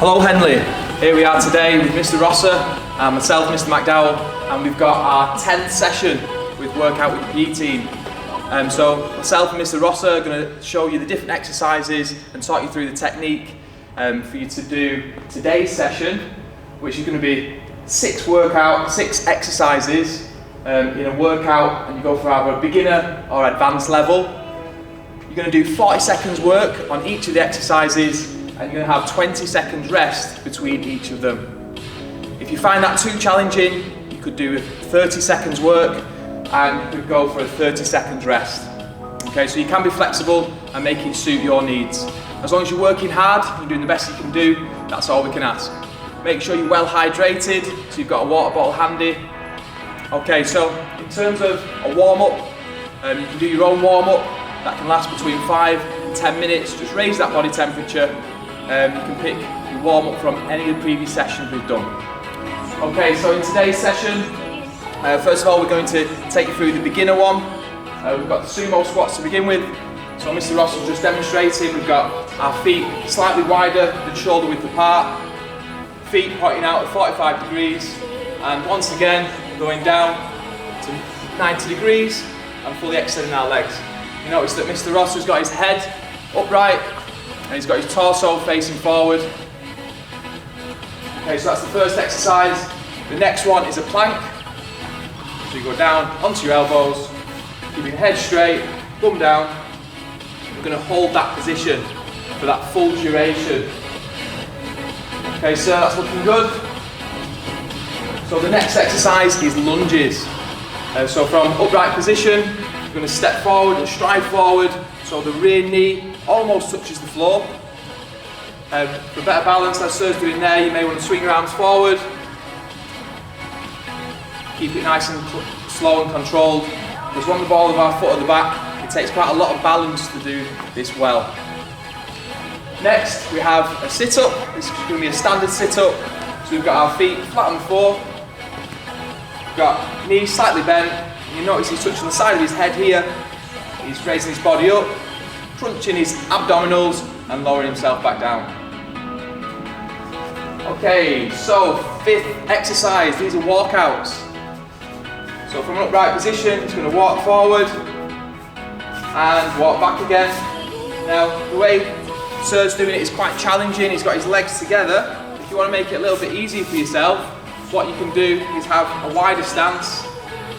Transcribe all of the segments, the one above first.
Hello Henley, here we are today with Mr. Rosser and myself, Mr. McDowell, and we've got our 10th session with Workout with the PE team. So myself and Mr. Rosser are going to show you the different exercises and talk you through the technique for you to do today's session, which is going to be 6 exercises in a workout, and you go for either a beginner or advanced level. You're going to do 40 seconds work on each of the exercises, and you're going to have 20 seconds rest between each of them. If you find that too challenging, you could do 30 seconds work and you could go for a 30 seconds rest. Okay, so you can be flexible and make it suit your needs. As long as you're working hard, you're doing the best you can do, that's all we can ask. Make sure you're well hydrated, so you've got a water bottle handy. Okay, so in terms of a warm-up, you can do your own warm-up. That can last between 5 and 10 minutes. Just raise that body temperature. You can pick your warm-up from any of the previous sessions we've done. Okay, so in today's session, first of all, we're going to take you through the beginner one. We've got the Sumo Squats to begin with. So Mr. Ross was just demonstrating. We've got our feet slightly wider than shoulder width apart, feet pointing out at 45 degrees, and once again, going down to 90 degrees and fully extending our legs. You notice that Mr. Ross has got his head upright and he's got his torso facing forward. Okay, so that's the first exercise. The next one is a plank. So you go down onto your elbows, keeping your head straight, bum down. We're going to hold that position for that full duration. Okay, so that's looking good. So the next exercise is lunges. So from upright position, you're going to step forward and stride forward, so the rear knee almost touches the floor. For better balance, as Sir's doing there, you may want to swing your arms forward. Keep it nice and slow and controlled. There's one the ball of our foot at the back. It takes quite a lot of balance to do this well. Next, we have a sit-up. This is going to be a standard sit-up. So we've got our feet flat on the floor. We've got knees slightly bent. You notice he's touching the side of his head here. He's raising his body up, crunching his abdominals and lowering himself back down. Okay, so 5th exercise, these are walkouts. So from an upright position, he's going to walk forward and walk back again. Now, the way Sir's doing it is quite challenging. He's got his legs together. If you want to make it a little bit easier for yourself, what you can do is have a wider stance,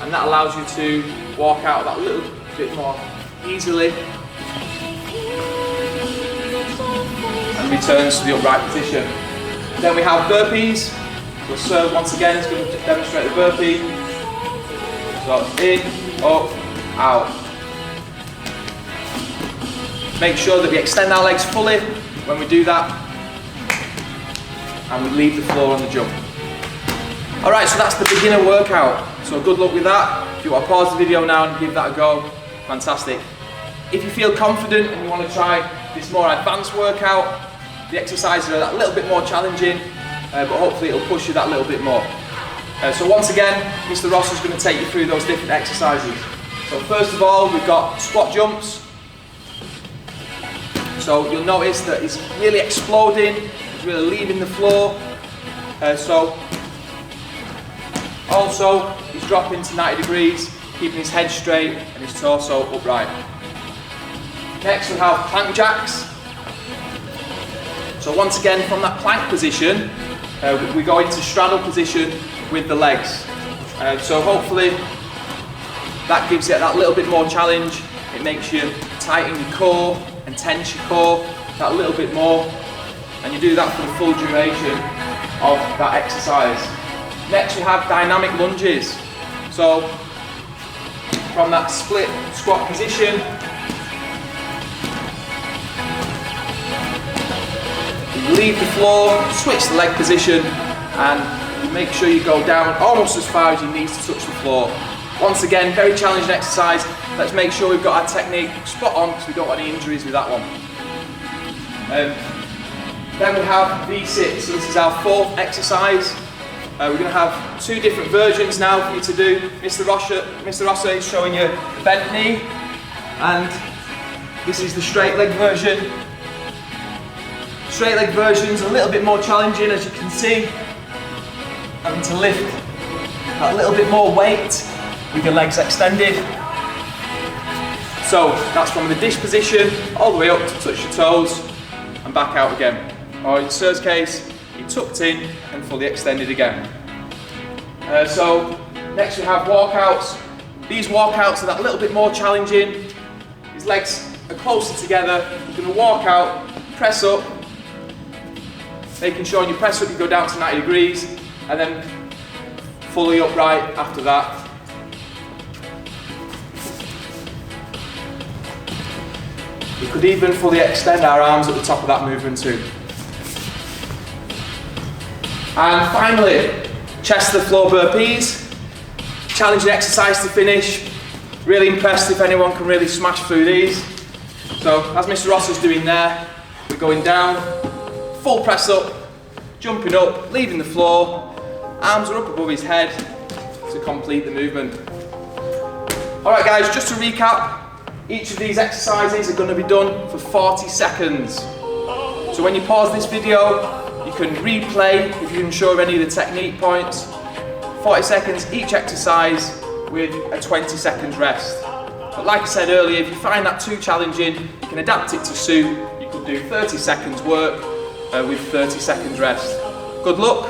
and that allows you to walk out that little bit more easily and returns to the upright position. Then we have burpees. So Sir once again is going to demonstrate the burpee. So in, up, out. Make sure that we extend our legs fully when we do that, and we leave the floor on the jump. Alright, so that's the beginner workout. So good luck with that. If you want to pause the video now and give that a go, fantastic. If you feel confident and you want to try this more advanced workout, the exercises are a little bit more challenging, but hopefully it'll push you that little bit more. So once again, Mr. Ross is going to take you through those different exercises. So first of all, we've got squat jumps. So you'll notice that he's really exploding, he's really leaving the floor. Also, he's dropping to 90 degrees, keeping his head straight and his torso upright. Next we have plank jacks. So once again, from that plank position, we go into straddle position with the legs. So hopefully that gives you that little bit more challenge. It makes you tighten your core and tense your core that little bit more, and you do that for the full duration of that exercise. Next we have dynamic lunges. So from that split squat position, you leave the floor, switch the leg position, and you make sure you go down almost as far as your knees to touch the floor. Once again, very challenging exercise. Let's make sure we've got our technique spot on because we don't want any injuries with that one. Then we have V-sit. So this is our 4th exercise. We're going to have 2 different versions now for you to do. Mr. Rosser is showing you the bent knee, and this is the straight leg version. Straight leg version's a little bit more challenging, as you can see. Having to lift a little bit more weight with your legs extended. So that's from the dish position all the way up to touch your toes and back out again. Or in Sir's case, you're tucked in and fully extended again. So next we have walkouts. These walkouts are that little bit more challenging. His legs are closer together. You're going to walk out, press up, making sure when you press up you go down to 90 degrees and then fully upright after that. We could even fully extend our arms at the top of that movement too. And finally, chest to the floor burpees. Challenging exercise to finish. Really impressed if anyone can really smash through these. So as Mr. Ross is doing there, we're going down, full press up, jumping up, leaving the floor, arms are up above his head to complete the movement. Alright guys, just to recap, each of these exercises are going to be done for 40 seconds. So when you pause this video, you can replay if you're unsure of any of the technique points. 40 seconds each exercise with a 20 seconds rest. But like I said earlier, if you find that too challenging, you can adapt it to suit. You could do 30 seconds work with 30 seconds rest. Good luck.